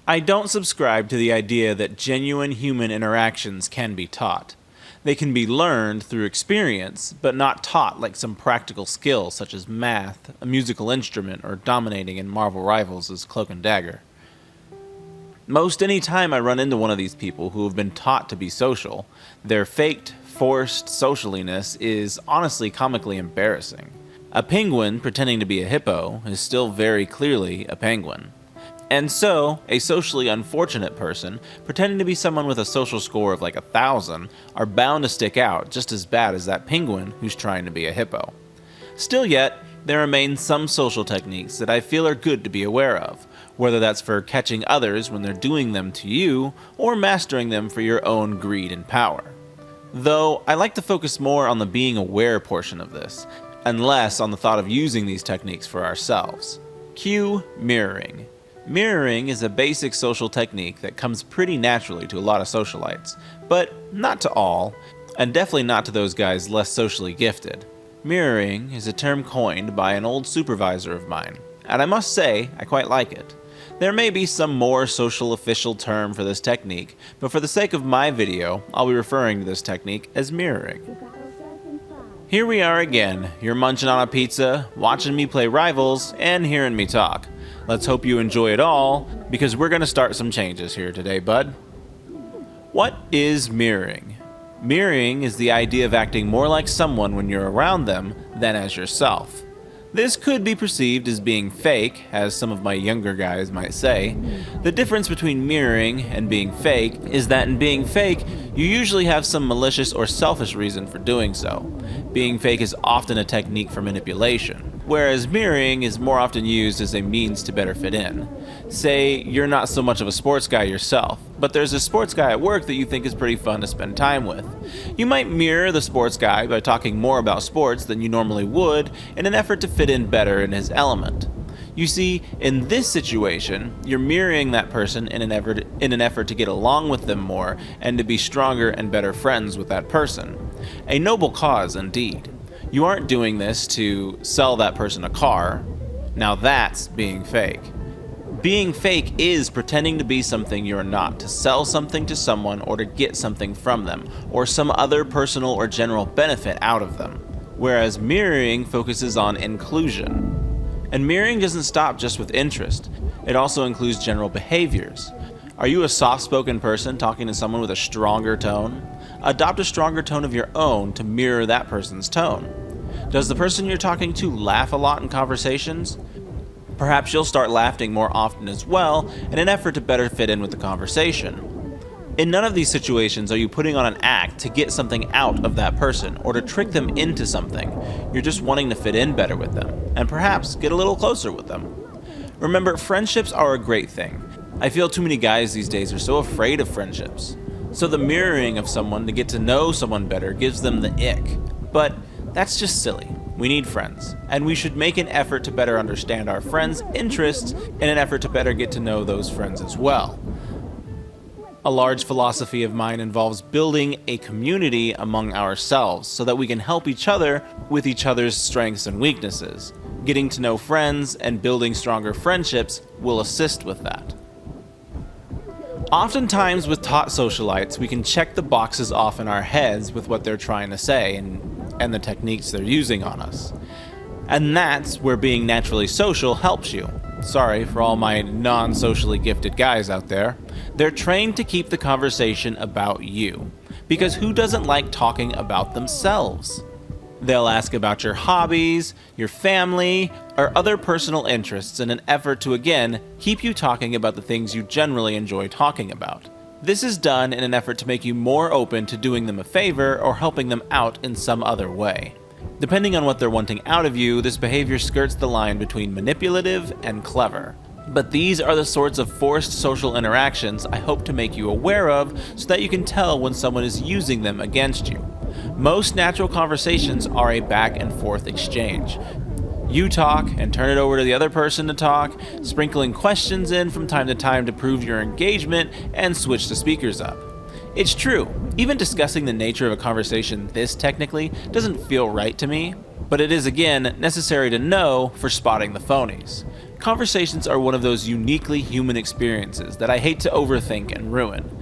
I don't subscribe to the idea that genuine human interactions can be taught. They can be learned through experience, but not taught like some practical skill such as math, a musical instrument, or dominating in Marvel Rivals' Cloak and Dagger. Most any time I run into one of these people who have been taught to be social, their faked, forced socialiness is honestly comically embarrassing. A penguin pretending to be a hippo is still very clearly a penguin. And so, a socially unfortunate person, pretending to be someone with a social score of like 1,000, are bound to stick out just as bad as that penguin who's trying to be a hippo. Still yet, there remain some social techniques that I feel are good to be aware of, whether that's for catching others when they're doing them to you, or mastering them for your own greed and power. Though, I like to focus more on the being aware portion of this, and less on the thought of using these techniques for ourselves. Cue mirroring. Mirroring is a basic social technique that comes pretty naturally to a lot of socialites, but not to all, and definitely not to those guys less socially gifted. Mirroring is a term coined by an old supervisor of mine, and I must say, I quite like it. There may be some more social official term for this technique, but for the sake of my video, I'll be referring to this technique as mirroring. Here we are again, you're munching on a pizza, watching me play Rivals, and hearing me talk. Let's hope you enjoy it all, because we're going to start some changes here today, bud. What is mirroring? Mirroring is the idea of acting more like someone when you're around them than as yourself. This could be perceived as being fake, as some of my younger guys might say. The difference between mirroring and being fake is that in being fake, you usually have some malicious or selfish reason for doing so. Being fake is often a technique for manipulation, whereas mirroring is more often used as a means to better fit in. Say you're not so much of a sports guy yourself, but there's a sports guy at work that you think is pretty fun to spend time with. You might mirror the sports guy by talking more about sports than you normally would in an effort to fit in better in his element. You see, in this situation, you're mirroring that person in an effort to get along with them more and to be stronger and better friends with that person. A noble cause indeed. You aren't doing this to sell that person a car. Now that's being fake. Being fake is pretending to be something you're not, to sell something to someone or to get something from them, or some other personal or general benefit out of them. Whereas mirroring focuses on inclusion. And mirroring doesn't stop just with interest. It also includes general behaviors. Are you a soft-spoken person talking to someone with a stronger tone? Adopt a stronger tone of your own to mirror that person's tone. Does the person you're talking to laugh a lot in conversations? Perhaps you'll start laughing more often as well in an effort to better fit in with the conversation. In none of these situations are you putting on an act to get something out of that person or to trick them into something. You're just wanting to fit in better with them, and perhaps get a little closer with them. Remember, friendships are a great thing. I feel too many guys these days are so afraid of friendships. So the mirroring of someone to get to know someone better gives them the ick. But that's just silly. We need friends, and we should make an effort to better understand our friends' interests in an effort to better get to know those friends as well. A large philosophy of mine involves building a community among ourselves so that we can help each other with each other's strengths and weaknesses. Getting to know friends and building stronger friendships will assist with that. Oftentimes with taught socialites, we can check the boxes off in our heads with what they're trying to say and the techniques they're using on us. And that's where being naturally social helps you. Sorry for all my non-socially gifted guys out there. They're trained to keep the conversation about you, because who doesn't like talking about themselves? They'll ask about your hobbies, your family, or other personal interests in an effort to, again, keep you talking about the things you generally enjoy talking about. This is done in an effort to make you more open to doing them a favor or helping them out in some other way. Depending on what they're wanting out of you, this behavior skirts the line between manipulative and clever. But these are the sorts of forced social interactions I hope to make you aware of so that you can tell when someone is using them against you. Most natural conversations are a back and forth exchange. You talk and turn it over to the other person to talk, sprinkling questions in from time to time to prove your engagement and switch the speakers up. It's true, even discussing the nature of a conversation this technically doesn't feel right to me, but it is again necessary to know for spotting the phonies. Conversations are one of those uniquely human experiences that I hate to overthink and ruin.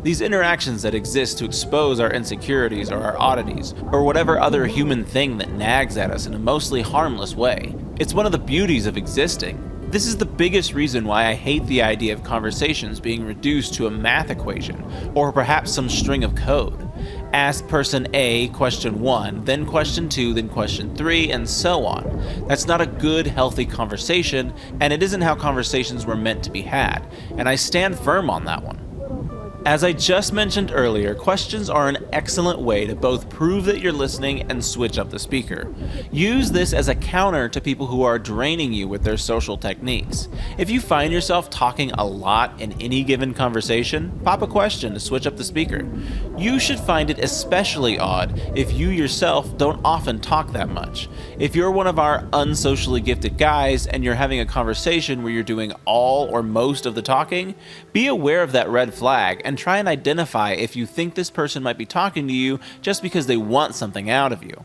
These interactions that exist to expose our insecurities or our oddities, or whatever other human thing that nags at us in a mostly harmless way. It's one of the beauties of existing. This is the biggest reason why I hate the idea of conversations being reduced to a math equation, or perhaps some string of code. Ask person A question 1, then question 2, then question 3, and so on. That's not a good, healthy conversation, and it isn't how conversations were meant to be had, and I stand firm on that one. As I just mentioned earlier, questions are an excellent way to both prove that you're listening and switch up the speaker. Use this as a counter to people who are draining you with their social techniques. If you find yourself talking a lot in any given conversation, pop a question to switch up the speaker. You should find it especially odd if you yourself don't often talk that much. If you're one of our unsocially gifted guys and you're having a conversation where you're doing all or most of the talking, be aware of that red flag and try and identify if you think this person might be talking to you just because they want something out of you.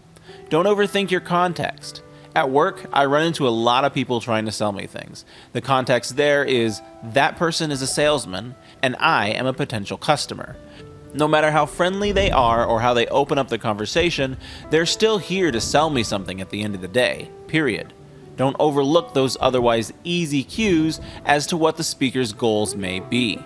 Don't overthink your context. At work, I run into a lot of people trying to sell me things. The context there is that person is a salesman and I am a potential customer. No matter how friendly they are or how they open up the conversation, they're still here to sell me something at the end of the day, period. Don't overlook those otherwise easy cues as to what the speaker's goals may be.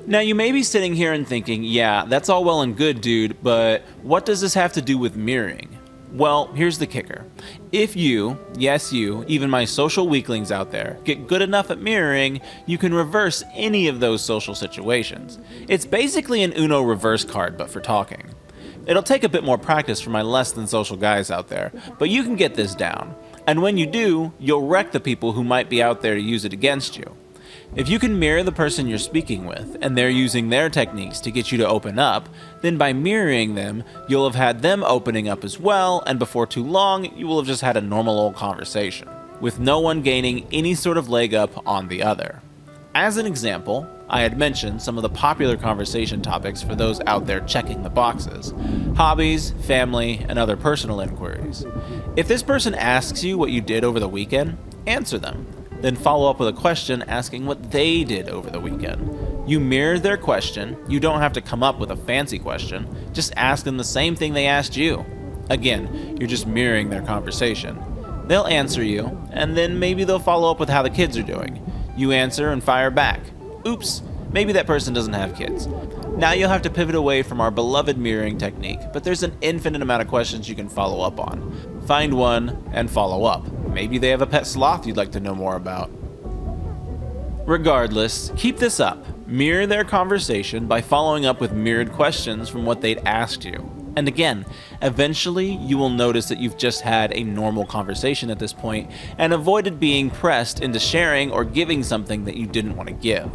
Now you may be sitting here and thinking, yeah, that's all well and good, dude, but what does this have to do with mirroring? Well, here's the kicker. If you, yes you, even my social weaklings out there, get good enough at mirroring, you can reverse any of those social situations. It's basically an Uno reverse card, but for talking. It'll take a bit more practice for my less than social guys out there, but you can get this down. And when you do, you'll wreck the people who might be out there to use it against you. If you can mirror the person you're speaking with, and they're using their techniques to get you to open up, then by mirroring them, you'll have had them opening up as well, and before too long, you will have just had a normal old conversation, with no one gaining any sort of leg up on the other. As an example, I had mentioned some of the popular conversation topics for those out there checking the boxes: hobbies, family, and other personal inquiries. If this person asks you what you did over the weekend, answer them. Then follow up with a question asking what they did over the weekend. You mirror their question. You don't have to come up with a fancy question. Just ask them the same thing they asked you. Again, you're just mirroring their conversation. They'll answer you, and then maybe they'll follow up with how the kids are doing. You answer and fire back. Oops, maybe that person doesn't have kids. Now you'll have to pivot away from our beloved mirroring technique, but there's an infinite amount of questions you can follow up on. Find one and follow up. Maybe they have a pet sloth you'd like to know more about. Regardless, keep this up. Mirror their conversation by following up with mirrored questions from what they'd asked you. And again, eventually you will notice that you've just had a normal conversation at this point and avoided being pressed into sharing or giving something that you didn't want to give.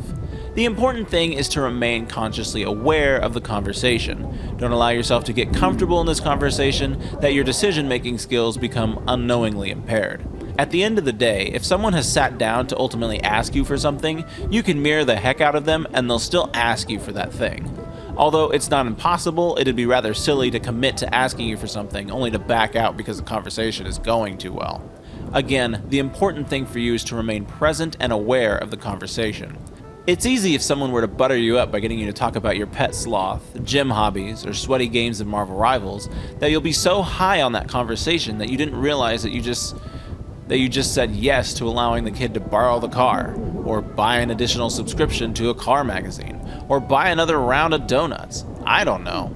The important thing is to remain consciously aware of the conversation. Don't allow yourself to get comfortable in this conversation that your decision-making skills become unknowingly impaired. At the end of the day, if someone has sat down to ultimately ask you for something, you can mirror the heck out of them and they'll still ask you for that thing. Although it's not impossible, it'd be rather silly to commit to asking you for something only to back out because the conversation is going too well. Again, the important thing for you is to remain present and aware of the conversation. It's easy if someone were to butter you up by getting you to talk about your pet sloth, gym hobbies, or sweaty games of Marvel Rivals, that you'll be so high on that conversation that you didn't realize that you just said yes to allowing the kid to borrow the car, or buy an additional subscription to a car magazine, or buy another round of donuts. I don't know.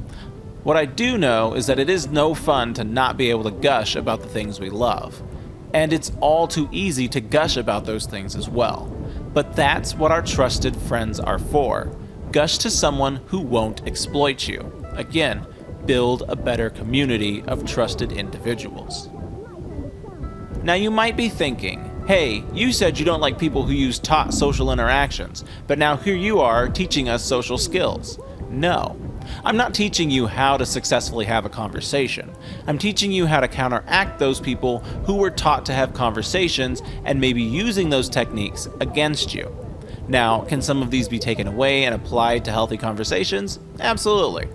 What I do know is that it is no fun to not be able to gush about the things we love. And it's all too easy to gush about those things as well. But that's what our trusted friends are for. Gush to someone who won't exploit you. Again, build a better community of trusted individuals. Now you might be thinking, hey, you said you don't like people who use taught social interactions, but now here you are teaching us social skills. No, I'm not teaching you how to successfully have a conversation. I'm teaching you how to counteract those people who were taught to have conversations and maybe using those techniques against you. Now, can some of these be taken away and applied to healthy conversations? Absolutely.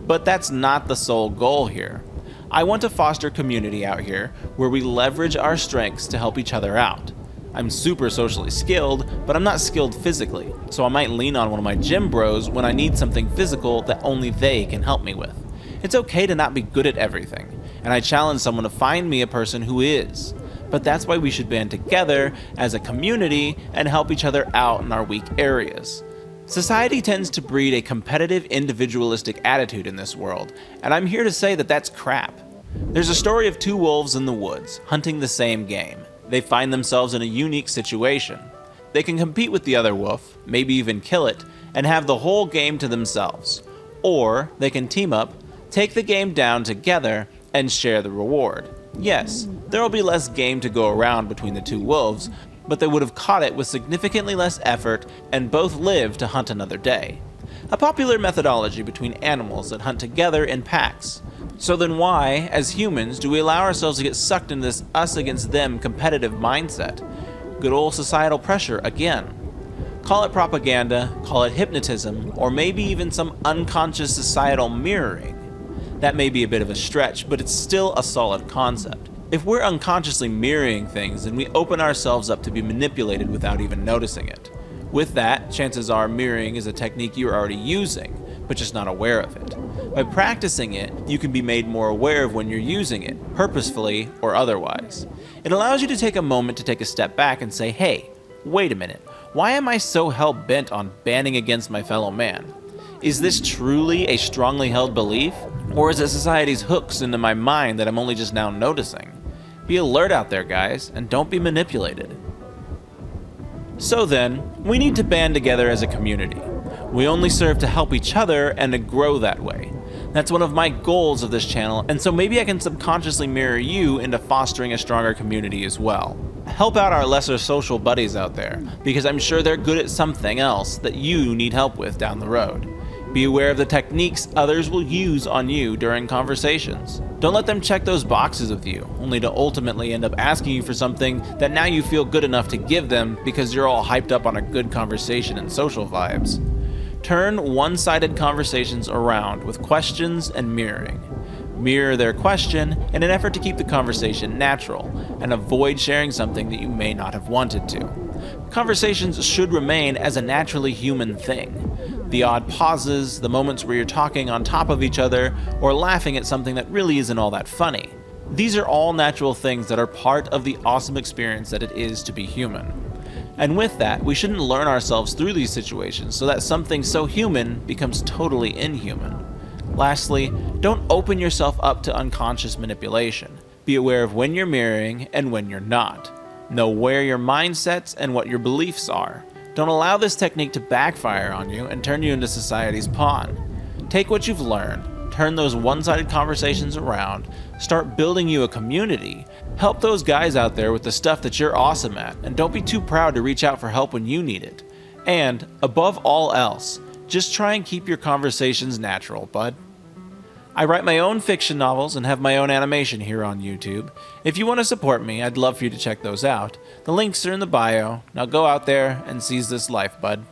But that's not the sole goal here. I want to foster community out here where we leverage our strengths to help each other out. I'm super socially skilled, but I'm not skilled physically, so I might lean on one of my gym bros when I need something physical that only they can help me with. It's okay to not be good at everything, and I challenge someone to find me a person who is. But that's why we should band together as a community and help each other out in our weak areas. Society tends to breed a competitive, individualistic attitude in this world, and I'm here to say that that's crap. There's a story of two wolves in the woods, hunting the same game. They find themselves in a unique situation. They can compete with the other wolf, maybe even kill it, and have the whole game to themselves. Or they can team up, take the game down together, and share the reward. Yes, there will be less game to go around between the two wolves, but they would have caught it with significantly less effort and both live to hunt another day. A popular methodology between animals that hunt together in packs. So then why, as humans, do we allow ourselves to get sucked into this us against them competitive mindset? Good old societal pressure again. Call it propaganda, call it hypnotism, or maybe even some unconscious societal mirroring. That may be a bit of a stretch, but it's still a solid concept. If we're unconsciously mirroring things, then we open ourselves up to be manipulated without even noticing it. With that, chances are mirroring is a technique you're already using, but just not aware of it. By practicing it, you can be made more aware of when you're using it, purposefully or otherwise. It allows you to take a moment to take a step back and say, hey, wait a minute, why am I so hell-bent on banding against my fellow man? Is this truly a strongly held belief? Or is it society's hooks into my mind that I'm only just now noticing? Be alert out there, guys, and don't be manipulated. So then, we need to band together as a community. We only serve to help each other and to grow that way. That's one of my goals of this channel, and so maybe I can subconsciously mirror you into fostering a stronger community as well. Help out our lesser social buddies out there, because I'm sure they're good at something else that you need help with down the road. Be aware of the techniques others will use on you during conversations. Don't let them check those boxes with you, only to ultimately end up asking you for something that now you feel good enough to give them because you're all hyped up on a good conversation and social vibes. Turn one-sided conversations around with questions and mirroring. Mirror their question in an effort to keep the conversation natural and avoid sharing something that you may not have wanted to. Conversations should remain as a naturally human thing. The odd pauses, the moments where you're talking on top of each other, or laughing at something that really isn't all that funny. These are all natural things that are part of the awesome experience that it is to be human. And with that, we shouldn't learn ourselves through these situations so that something so human becomes totally inhuman. Lastly, don't open yourself up to unconscious manipulation. Be aware of when you're mirroring and when you're not. Know where your mindsets and what your beliefs are. Don't allow this technique to backfire on you and turn you into society's pawn. Take what you've learned, turn those one-sided conversations around, start building you a community. Help those guys out there with the stuff that you're awesome at, and don't be too proud to reach out for help when you need it. And, above all else, just try and keep your conversations natural, bud. I write my own fiction novels and have my own animation here on YouTube. If you want to support me, I'd love for you to check those out. The links are in the bio. Now go out there and seize this life, bud.